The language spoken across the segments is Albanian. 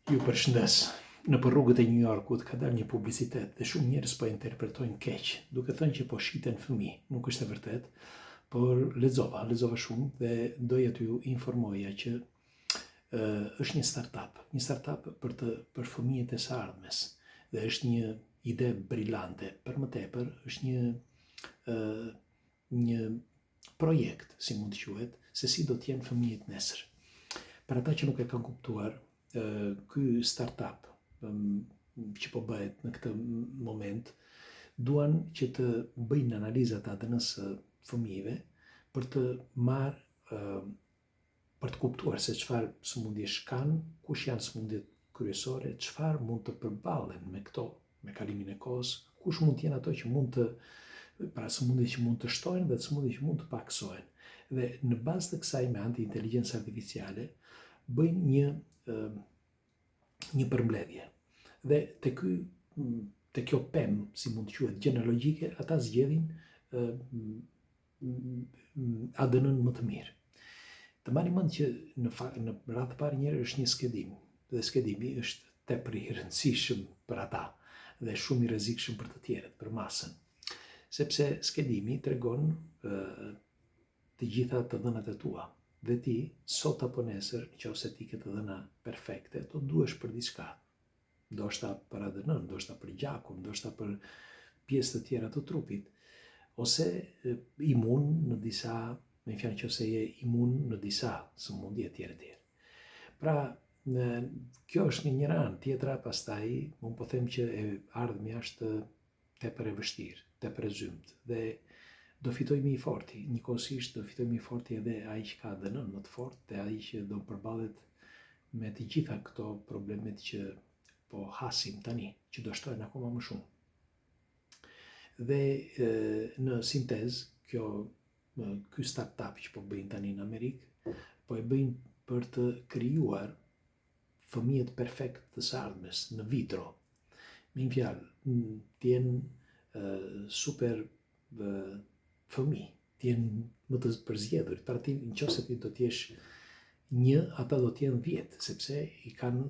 Ju përshëndes. Në për rrugët e New Yorkut ka dalë një publicitet dhe shumë njerëz po interpretojnë keq, duke thënë që po shiten fëmijë. Nuk është e vërtet, por lexova shumë dhe doja t'ju informoja që është një startup për fëmijët e së ardhmes dhe është një ide brillante. Për më tepër është një projekt, si mund të quhet, se si do t'jenë fëmijët nesër. Për ata që nuk e kanë kuptuar, ky startup që po bëhet në këtë moment duan që të bëjnë analizat e ADN-s së fëmijëve për të për të kuptuar se çfarë sëmundjesh kanë, kush janë sëmundjet kryesore, çfarë mund të përballen me këto me kalimin e kohës, kush mund të jenë ato që mund të sëmundjet që mund të shtojnë dhe sëmundjet që mund të paksohen. Dhe në bazë të kësaj me anë të inteligjencës artificiale bëjnë një përmbledhje. Dhe te kjo pemë, si mund të quhet, gjenealogjike, ata zgjedhin ADN-n më të mirë. Të mbani mend që në radhë të parë njëherë është një skedim, dhe skedimi është tepër i rëndësishëm për ata dhe shumë i rrezikshëm për të tjerët, për masën. Sepse skedimi tregon të gjitha të dhënat e tua. Dhe ti, sot apo nesër, nëse ti ke të dhëna perfekte, do duhesh për diçka. Ndoshta për ADN-n, ndoshta për gjakun, ndoshta për pjesë të tjera të trupit, ose imun në disa, me fjalë nëse je imun në disa sëmundje etj. Pra, kjo është një anë. Tjetra, pastaj, mund po them që e ardhmja është tepër e vështirë, tepër e zymt dhe do fitoj më i forti. Njëkohësisht do fitoj më i forti edhe ai që ka ADN-n më të fortë dhe ai që do përballet me të gjitha këto problemet që po hasim tani, që do shtojnë akoma më shumë. Dhe në sintezë, ky startup që po bëjnë tani në Amerikë, po e bëjnë për të krijuar fëmijët perfekt të së ardhmes në vitro. Me një fjalë, të jenë super fëmijë, të jenë më të përzgjedhur. Pra ti, nëse ti do të jesh 1, ata do të jenë 10, sepse i kanë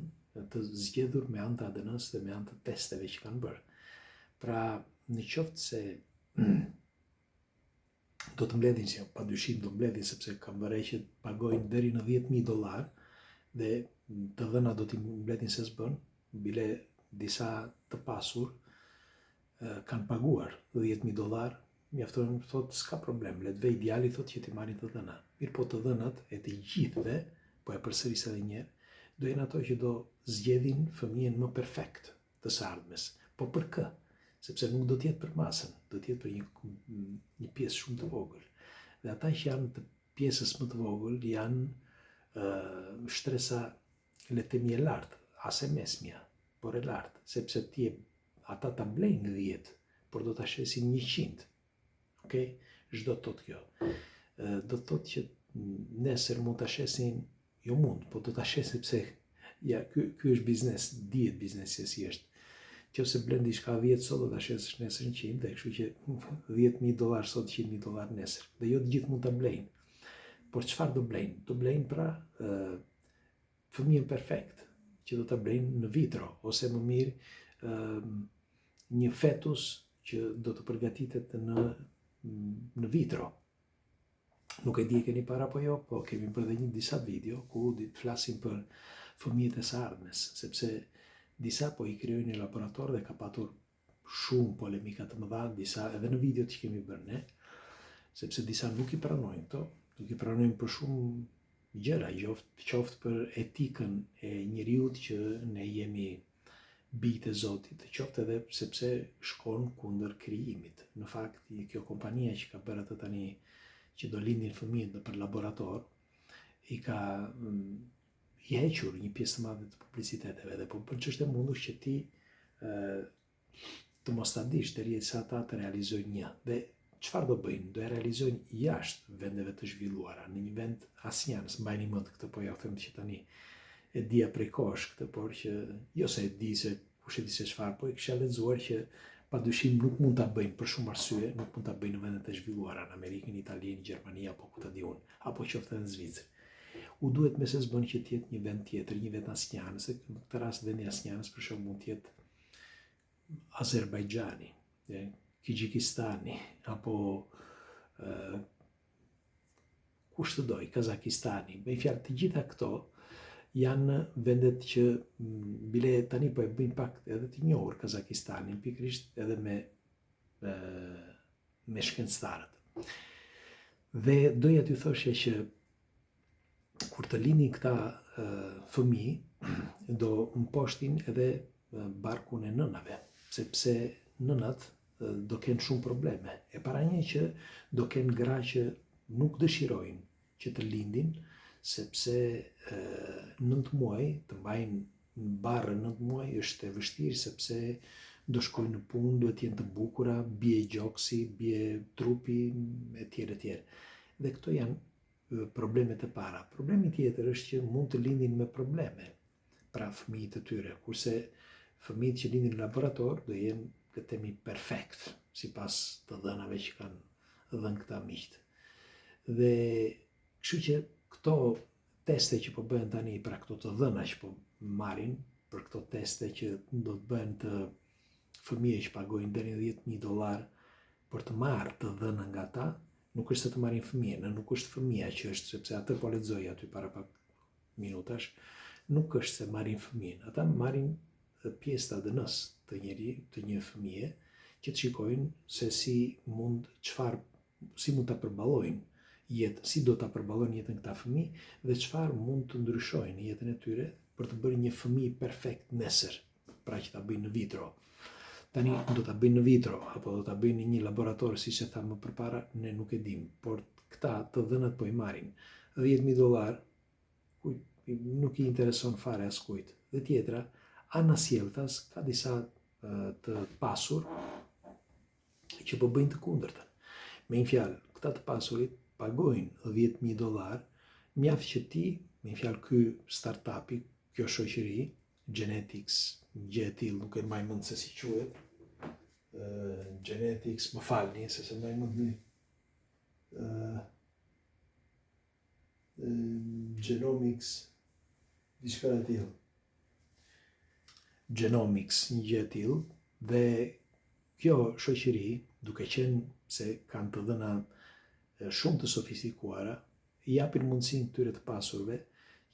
të zgjedhur me anë të ADN-s dhe me anë të testeve që kanë bërë. Pra, në qoftë se do të mbledhin, që padyshim do mbledhin, sepse kanë bërë që pagojnë deri në $10,000 dhe të dhëna do t'i mbledhin se s'bën, bile disa të pasur kanë paguar $10,000. Mjafton, thotë, s'ka problem, le të vej djali, thotë, që ti marrin të dhëna. Mirë, po të dhënat e të gjithëve, po e përsëris edhe një herë, do jenë ato që do zgjedhin fëmijën më perfekt të së ardhmes. Po për kë? Sepse nuk do të jetë për masën, do të jetë për një pjesë shumë të vogël. Dhe ata që janë të pjesës më të vogël janë shtresa, le të themi, e lartë, as e mesmja, por e lartë, sepse ata ta blejnë 10, por do ta shesin 100. Okej, ç'do të thotë kjo? Do të thotë që nesër mund ta shesin, jo mund, po do ta shesin sepse ky është biznes, dihet biznesi si është. Nëse blen diçka 10 sot, do ta shesësh nesër 100, dhe kështu që $10,000 sot, $100,000 nesër. Dhe jo të gjithë mund ta blejnë. Por çfarë do blejnë? Do blejnë pra fëmijën perfekt, që do ta blejnë në vitro, ose më mirë një fetus që do të përgatitet në vitro. Nuk e di e keni para apo jo, po kemi bërë dhe disa video ku flasim për fëmijët e së ardhmes, sepse disa po i krijojnë në laborator dhe ka patur shumë polemika të mëdha, disa edhe në videot që kemi bërë ne, sepse disa nuk i pranojnë këto, nuk i pranojnë për shumë gjëra, qoftë për etikën e njeriut që ne jemi bijtë e Zotit, qoftë edhe sepse shkon kundër krijimit. Në fakt, kjo kompania që ka bërë atë tani që do lindin fëmijët nëpër laborator, i ka i hequr një pjesë të madhe të publiciteteve, dhe po për ç'është e mundur që ti të mos ta dish derisa ata të realizojnë një. Dhe çfarë do bëjnë? Do e realizojnë jashtë vendeve të zhvilluara, në një vend asnjëherë, s'mbajni mend këtë, po ja them që tani e dija prej kohësh këtë, por që jo se e di se kush e di se çfarë, po e kisha lexuar që padyshim nuk mund ta bëjnë për shumë arsye, nuk mund ta bëjnë në vendet e zhvilluara, në Amerikën, Italinë, Gjermani apo ku ta di unë, apo qoftë edhe në Zvicër. U duhet me se s'bën që tjetë një vend tjetër, një vend asnjanës, se në këtë rast vendi asnjanës për shembull mund tjetë Azerbajxhani, Kigjikistani, apo kush të doj, Kazakistani. Me fjalë, të gjitha këto janë vendet që bile tani po e bëjnë pak edhe të njohur Kazakistanin, pikërisht edhe me shkencëtarët. Dhe doja t'ju thoshja që kur të lindin këta fëmijë, do mposhtin edhe barkun e nënave, sepse nënat do kenë shumë probleme. E para një që do kenë gra që nuk dëshirojnë që të lindin, sepse 9 muaj, të mbajnë në barë 9 muaj, është e vështirë, sepse do shkojnë në punë, duhet jenë të bukura, bie gjoksi, bie trupi, etj. Dhe këto janë problemet e para. Problemi tjetër është që mund të lindin me probleme, pra fëmijët e tyre, kurse fëmijët që lindin në laborator do jenë, le të themi, perfekt, sipas të dhënave që kanë dhënë këta miqt. Dhe kështu që këto teste që po bëhen tani, pra këto të dhëna që po marrin, për këto teste që do të bëhen të fëmijë që pagojnë deri në $10,000 për të marrë të dhëna nga ta, nuk është se të marrin fëmijën, nuk është fëmija që është, sepse atë po lexoj aty para pak minutash, nuk është se marrin fëmijën, ata marrin pjesë të ADN-s të një fëmije, që të shikojnë se si mund ta përballojnë jetën, si do ta përballojnë jetën këta fëmijë dhe çfarë mund të ndryshojnë në jetën e tyre për të bërë një fëmijë perfekt nesër, pra që ta bëjnë në vitro. Tani do ta bëjnë në vitro apo do ta bëjnë në një laborator, siç e tham më përpara, ne nuk e dim, por këta të dhënat po i marrin $10,000, nuk i intereson fare askujt. Dhe tjetra, Ana Sjelltas ka disa të pasur që po bëjnë të kundërtën. Me një fjalë, këta të pasurit pagojnë $10,000, mjaft që ti, me një fjalë, ky startupi, kjo shoqëri, Genetics, gjë e tillë, nuk e mbaj mend se si quhet, Genetics, më falni, se mbaj mend Genomics, diçka e tillë. Genomics, një gjë e tillë, dhe kjo shoqëri, duke qenë se kanë të dhëna shumë të sofistikuara, i japin mundësinë këtyre të pasurve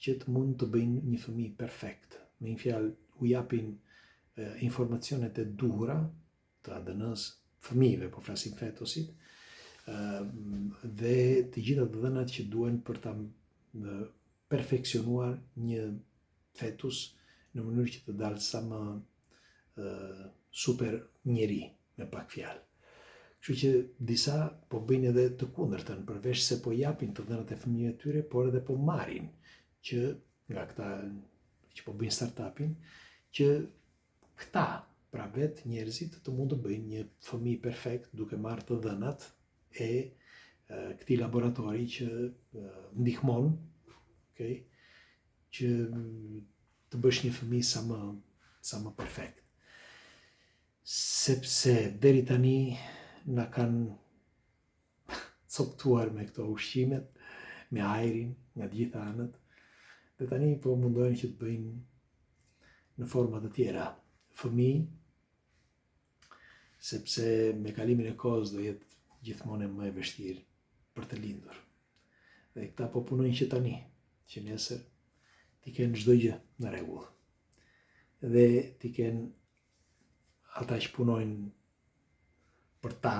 që të mund të bëjnë një fëmijë perfekt. Me një fjalë, u japin informacionet e duhura të ADN-s, fëmijëve, po flasim fetosit, dhe të gjitha të dhënat që duhen për ta perfeksionuar një fetus në mënyrë që të dalë sa më super njeri, me pak fjalë. Kështu që disa po bëjnë edhe të kundërtën, përveç se po japin të dhënat e fëmijëve të tyre, por edhe po marrin që nga këta që po bëjnë startupin, që këta, pra vetë njerëzit, të mund të bëjnë një fëmijë perfekt duke marrë të dhënat e këtij laboratori që ndihmon, që të bësh një fëmijë sa më perfekt. Sepse deri tani na kanë coptuar me këto ushqimet, me ajrin, nga të gjitha anët, dhe tani po mundohen që të bëjnë në forma të tjera fëmijë, sepse me kalimin e kohës do jetë gjithmonë më e vështirë për të lindur. Dhe këta po punojnë që tani, që nesër t'i kenë çdo gjë në rregull. Dhe t'i kenë ata që punojnë për ta,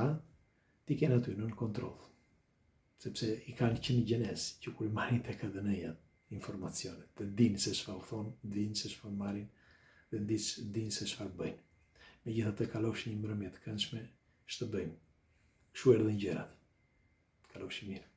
t'i kenë aty në kontroll. Sepse i kanë që një gjenes që kur i marrin tek ADN-ja informacionet, dhe dinë se çfarë thonë, dinë se çfarë marrin, dhe dinë se çfarë bëjnë. Megjithatë kalofshin një mbrëmje të këndshme, ç'të bëjmë. Kështu erdhën gjërat. Kalofshi mirë.